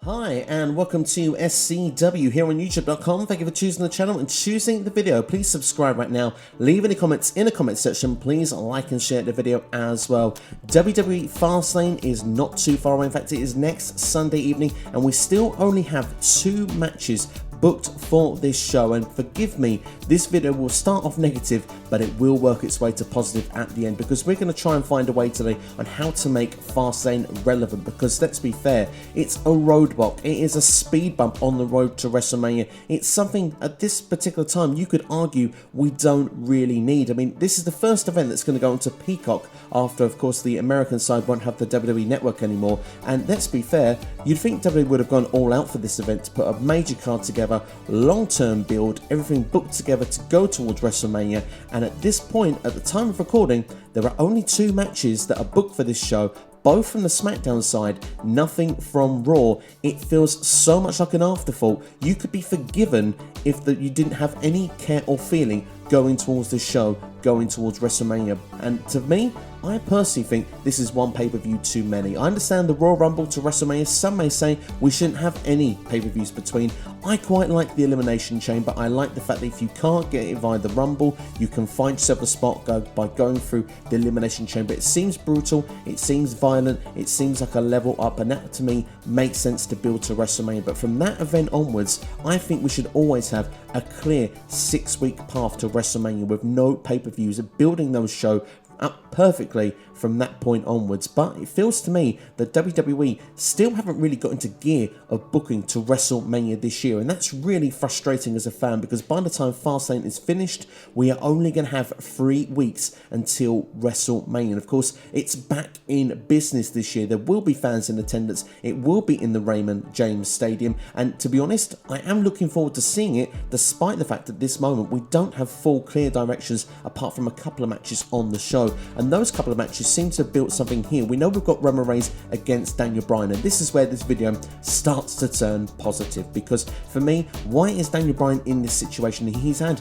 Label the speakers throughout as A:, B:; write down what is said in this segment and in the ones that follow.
A: Hi and welcome to SCW here on YouTube.com. Thank you for choosing the channel and choosing the video. Please subscribe right now. Leave any comments in the comment section. Please like and share the video as well. WWE FastLane is not too far away. In fact, it is next Sunday evening and we still only have 2 matches booked for this show, and forgive me, this video will start off negative but it will work its way to positive at the end, because we're going to try and find a way today on how to make Fastlane relevant, because let's be fair, it's a roadblock, it is a speed bump on the road to WrestleMania. It's something at this particular time you could argue we don't really need. I mean, this is the first event that's going to go onto Peacock after, of course, the American side won't have the WWE network anymore, and let's be fair, you'd think WWE would have gone all out for this event to put a major card together, long-term build, everything booked together to go towards WrestleMania. And at this point, at the time of recording, there are only 2 matches that are booked for this show, both from the SmackDown side, nothing from Raw. It feels so much like an afterthought. You could be forgiven if you didn't have any care or feeling going towards this show, going towards WrestleMania. And to me, I personally think this is one pay-per-view too many. I understand the Royal Rumble to WrestleMania, some may say we shouldn't have any pay-per-views between. I quite like the Elimination Chamber. I like the fact that if you can't get it via the Rumble, you can find yourself a spot by going through the Elimination Chamber. It seems brutal, it seems violent, it seems like a level up, and that to me makes sense to build to WrestleMania. But from that event onwards, I think we should always have a clear 6-week path to WrestleMania with no pay-per-views, and building those shows up perfectly from that point onwards. But it feels to me that WWE still haven't really got into gear of booking to WrestleMania this year, and that's really frustrating as a fan, because by the time Fastlane is finished, we are only going to have 3 weeks until WrestleMania. And of course, it's back in business this year. There will be fans in attendance. It will be in the Raymond James Stadium, and to be honest, I am looking forward to seeing it, despite the fact that at this moment we don't have full clear directions apart from a couple of matches on the show. And those couple of matches seem to have built something here. We know we've got Roman Reigns against Daniel Bryan, and this is where this video starts to turn positive, because for me, why is Daniel Bryan in this situation? He's had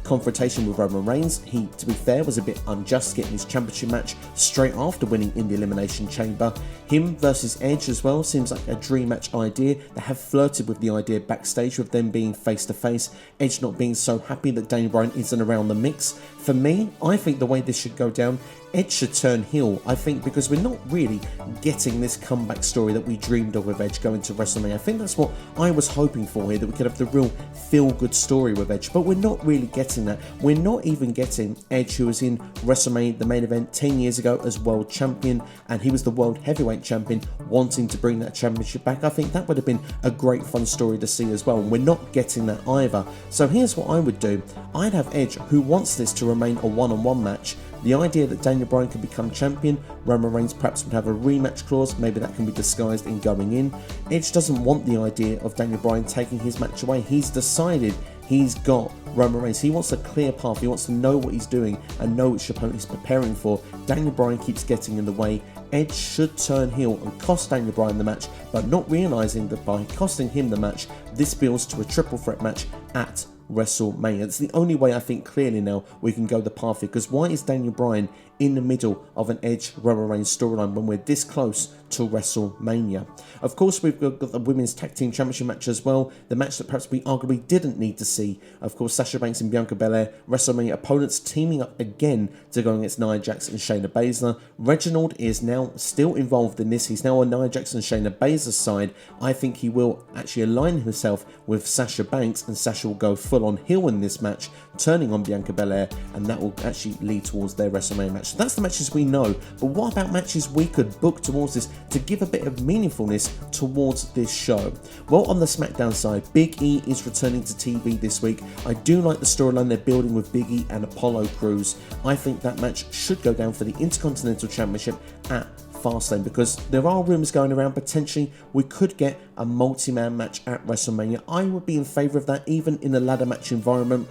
A: confrontation with Roman Reigns. He, to be fair, was a bit unjust getting his championship match straight after winning in the Elimination Chamber. Him versus Edge as well seems like a dream match idea. They have flirted with the idea backstage with them being face to face, Edge not being so happy that Daniel Bryan isn't around the mix. For me, I think the way this should go down, Edge should turn heel, I think, because we're not really getting this comeback story that we dreamed of with Edge going to WrestleMania. I think that's what I was hoping for here, that we could have the real feel-good story with Edge, but we're not really getting that. We're not even getting Edge, who was in WrestleMania, the main event, 10 years ago as world champion, and he was the world heavyweight champion, wanting to bring that championship back. I think that would have been a great fun story to see as well, and we're not getting that either. So here's what I would do. I'd have Edge, who wants this to remain a one-on-one match. The idea that Daniel Bryan could become champion, Roman Reigns perhaps would have a rematch clause, maybe that can be disguised in going in. Edge doesn't want the idea of Daniel Bryan taking his match away. He's decided he's got Roman Reigns. He wants a clear path, he wants to know what he's doing and know which opponent he's preparing for. Daniel Bryan keeps getting in the way. Edge should turn heel and cost Daniel Bryan the match, but not realising that by costing him the match, this builds to a triple threat match at WrestleMania. It's the only way I think clearly now we can go the path here, because why is Daniel Bryan in the middle of an Edge Roman Reigns storyline when we're this close to WrestleMania? Of course, we've got the Women's Tag Team Championship match as well, the match that perhaps we arguably didn't need to see. Of course, Sasha Banks and Bianca Belair, WrestleMania opponents teaming up again to go against Nia Jax and Shayna Baszler. Reginald is now still involved in this. He's now on Nia Jax and Shayna Baszler's side. I think he will actually align himself with Sasha Banks, and Sasha will go full on heel in this match, turning on Bianca Belair, and that will actually lead towards their WrestleMania match. So that's the matches we know, but what about matches we could book towards this to give a bit of meaningfulness towards this show? Well, on the SmackDown side, Big E is returning to TV this week. I do like the storyline they're building with Big E and Apollo Crews. I think that match should go down for the Intercontinental Championship at Fastlane, because there are rumours going around potentially we could get a multi-man match at WrestleMania. I would be in favour of that, even in a ladder match environment.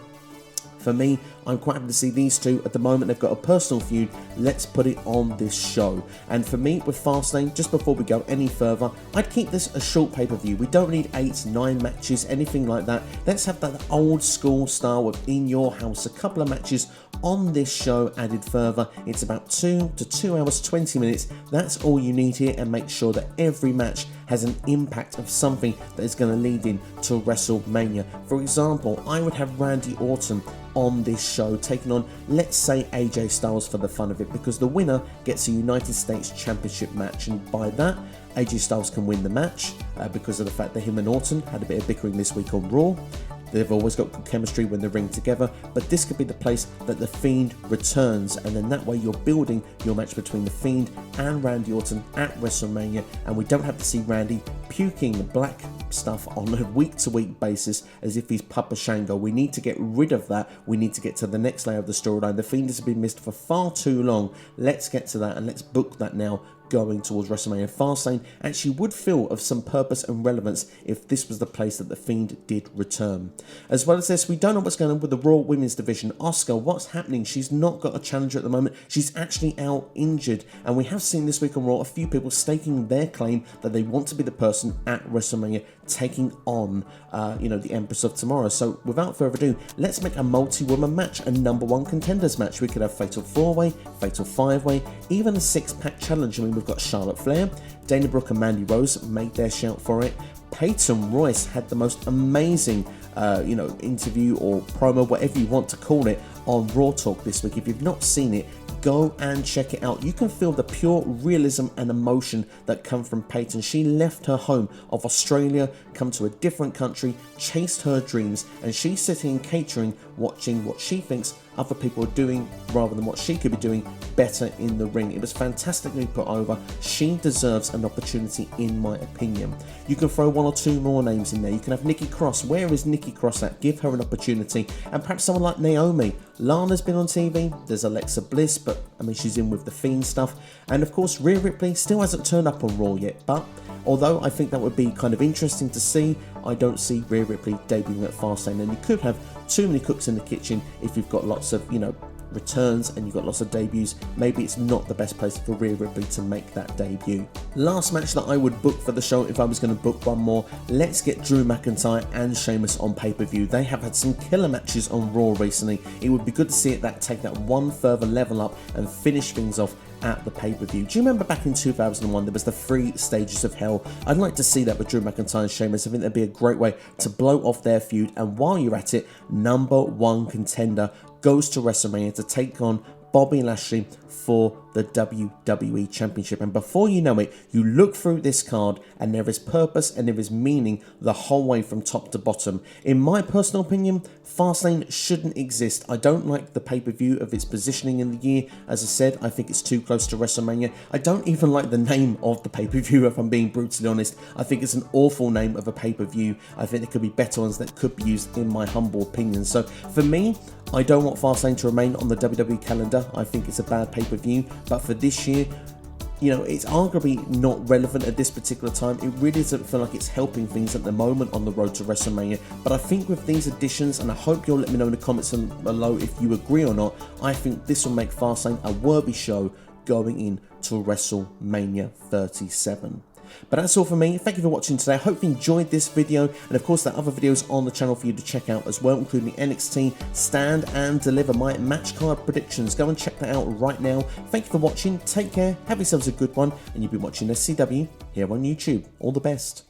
A: For me, I'm quite happy to see these two. At the moment, they've got a personal feud. Let's put it on this show. And for me, with Fastlane, just before we go any further, I'd keep this a short pay-per-view. We don't need 8, 9 matches, anything like that. Let's have that old school style of in your house. A couple of matches on this show added further. It's about 2 to 2 hours, 20 minutes. That's all you need here, and make sure that every match has an impact of something that is going to lead in to WrestleMania. For example, I would have Randy Orton on this show taking on, let's say, AJ Styles for the fun of it, because the winner gets a United States Championship match, and by that AJ Styles can win the match because of the fact that him and Orton had a bit of bickering this week on Raw. They've always got good chemistry when they ring together, but this could be the place that The Fiend returns, and then that way you're building your match between The Fiend and Randy Orton at WrestleMania, and we don't have to see Randy puking black stuff on a week-to-week basis as if he's Papa Shango. We need to get rid of that. We need to get to the next layer of the storyline. The Fiend has been missed for far too long. Let's get to that, and let's book that now going towards WrestleMania. FastLane actually would feel of some purpose and relevance if this was the place that The Fiend did return. As well as this, we don't know what's going on with the Raw Women's Division. Asuka, what's happening? She's not got a challenger at the moment. She's actually out injured, and we have seen this week on Raw a few people staking their claim that they want to be the person at WrestleMania taking on the Empress of Tomorrow. So without further ado, let's make a multi-woman match, a #1 contenders match. We could have Fatal 4-Way, Fatal 5-Way, even a 6-pack challenge. I mean, we've got Charlotte Flair, Dana Brooke and Mandy Rose made their shout for it. Peyton Royce had the most amazing interview or promo, whatever you want to call it, on Raw Talk this week. If you've not seen it, go and check it out. You can feel the pure realism and emotion that come from Peyton. She left her home of Australia, come to a different country, chased her dreams, and she's sitting and catering, watching what she thinks other people are doing rather than what she could be doing better in the ring. It was fantastically put over. She deserves an opportunity, in my opinion. You can throw 1 or 2 more names in there. You can have Nikki Cross. Where is Nikki Cross at? Give her an opportunity. And perhaps someone like Naomi. Lana's been on TV. There's Alexa Bliss, but I mean, she's in with the Fiend stuff. And of course, Rhea Ripley still hasn't turned up on Raw yet, but although I think that would be kind of interesting to see, I don't see Rhea Ripley debuting at FastLane. And you could have too many cooks in the kitchen if you've got lots of, returns and you've got lots of debuts. Maybe it's not the best place for Rhea Ripley to make that debut. Last match that I would book for the show, if I was going to book one more, let's get Drew McIntyre and Sheamus on pay-per-view. They have had some killer matches on Raw recently. It would be good to see it take that one further level up and finish things off at the pay-per-view. Do you remember back in 2001 there was the 3 stages of hell? I'd like to see that with Drew McIntyre and Sheamus. I think that'd be a great way to blow off their feud, and while you're at it, #1 contender goes to WrestleMania to take on Bobby Lashley for the WWE Championship. And before you know it, you look through this card and there is purpose and there is meaning the whole way from top to bottom. In my personal opinion, FastLane shouldn't exist. I don't like the pay-per-view of its positioning in the year. As I said, I think it's too close to WrestleMania. I don't even like the name of the pay-per-view, if I'm being brutally honest. I think it's an awful name of a pay-per-view. I think there could be better ones that could be used, in my humble opinion. So for me, I don't want FastLane to remain on the WWE calendar. I think it's a bad pay-per-view. But for this year, it's arguably not relevant at this particular time. It really doesn't feel like it's helping things at the moment on the road to WrestleMania. But I think with these additions, and I hope you'll let me know in the comments below if you agree or not, I think this will make FastLane a worthy show going into WrestleMania 37. But that's all for me. Thank you for watching today. I hope you enjoyed this video, and of course there are other videos on the channel for you to check out as well, including NXT Stand and Deliver, my match card predictions. Go and check that out right now. Thank you for watching. Take care. Have yourselves a good one, and you've been watching SCW here on YouTube. All the best.